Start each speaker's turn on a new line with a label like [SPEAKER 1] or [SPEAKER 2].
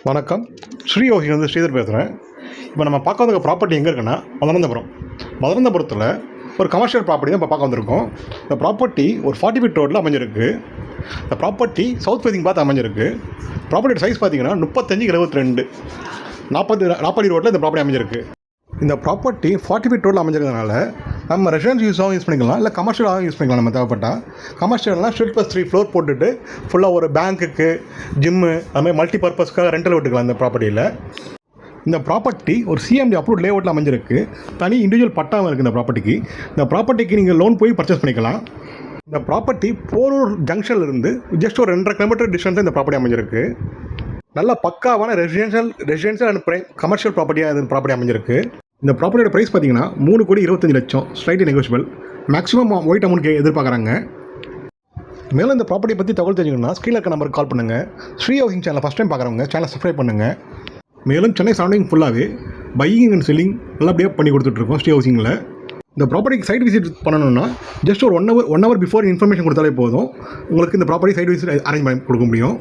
[SPEAKER 1] வணக்கம். ஸ்ரீயோகி ஸ்ரீதர் பேசுகிறேன். இப்போ நம்ம பார்க்க வந்த ப்ராப்பர்ட்டி எங்கே இருக்குன்னா மதுராந்தபுரம். மதுராந்தபுரத்தில் ஒரு கமர்ஷியல் ப்ராப்பர்ட்டி தான் இப்போ பார்க்க வந்திருக்கோம். இந்த ப்ராப்பர்ட்டி ஒரு 40 ஃபீட் ரோட்டில் அமைஞ்சிருக்கு. இந்த ப்ராப்பர்ட்டி சவுத் ஃபேசிங் பார்த்து அமைஞ்சிருக்கு. ப்ராப்பர்ட்டி சைஸ் பார்த்தீங்கன்னா 35x72 40 ரோட்டில் இந்த ப்ராப்பர்ட்டி அமைஞ்சிருக்கு. இந்த ப்ராப்பர்ட்டி 40 ஃபீட் ரோட்டில் அமைஞ்சிருக்கிறதுனால நம்ம ரெசிடென்ஸ் யூஸாகவும் யூஸ் பண்ணிக்கலாம், இல்லை கமர்ஷியலாகவும் யூஸ் பண்ணிக்கலாம். நம்ம தேவைப்பட்டால் கமர்ஷியல்னால் +3 ஃப்ளோர் போட்டுட்டு ஃபுல்லாக ஒரு பேங்க்குக்கு, ஜிம்மு, அதுமாதிரி மல்டி பர்பஸ்க்காக ரெண்டல் விட்டுக்கலாம். இந்த ப்ராப்பர்ட்டியில் இந்த ப்ராப்பர்ட்டி ஒரு சிஎம்டி அப்ரூவ்ட் லேஅவுட்டில் அமைஞ்சிருக்கு. தனி இண்டிவிஜுவல் பட்டாவும் இருக்குது இந்த ப்ராப்பர்ட்டிக்கு. இந்த ப்ராப்பர்ட்டிக்கு நீங்கள் லோன் போய் பர்ச்சேஸ் பண்ணிக்கலாம். இந்த ப்ராப்பர்ட்டி போரூர் ஜங்ஷன்லேருந்து ஜஸ்ட் ஒரு 2.5 கிலோமீட்டர் டிஸ்டன்ஸ் இந்த ப்ராப்பர்ட்டி அமைஞ்சிருக்கு. நல்ல பக்காவான ரெசிடென்ஷியல் அண்ட் கமர்ஷியல் ப்ராப்பர்ட்டியாக இந்த ப்ராப்பர்ட்டி அமைஞ்சிருக்கு. இந்த ப்ராப்பர்ட்டியோட ப்ரைஸ் பார்த்தீங்கன்னா 3,25,00,000, slightly negotiable. Maximum white amount எதிர்பார்க்குறாங்க. மேலும் இந்த ப்ராப்பர்ட்டியை பற்றி தகவல் தெரிஞ்சுக்கணும்னா ஸ்க்ரீனில் இருக்க நம்பருக்கு கால் பண்ணுங்கள். ஸ்ரீ ஹவுசிங் சேனலை ஃபஸ்ட் டைம் பார்க்குறவங்க சேனலை சப்ஸ்கிரைப் பண்ணுங்கள். மேலும் சென்னை சரௌண்டிங் ஃபுல்லாகவே பையிங் அண்ட் செல்லிங் நல்லபடியாக பண்ணி கொடுத்துட்ருக்கோம் ஸ்ரீ ஹவுசிங்கில். இந்த ப்ராப்பர்ட்டிக்கு சைட் விசிட் பண்ணணும்னா ஜஸ்ட் ஒரு ஒன் ஹவர் பிஃபோர் இன்ஃபர்மேஷன் கொடுத்தாலே போதும். உங்களுக்கு இந்த ப்ராப்பர்ட்டி சைட் விசிட் அரேஞ்ச் பண்ணி கொடுக்க முடியும்.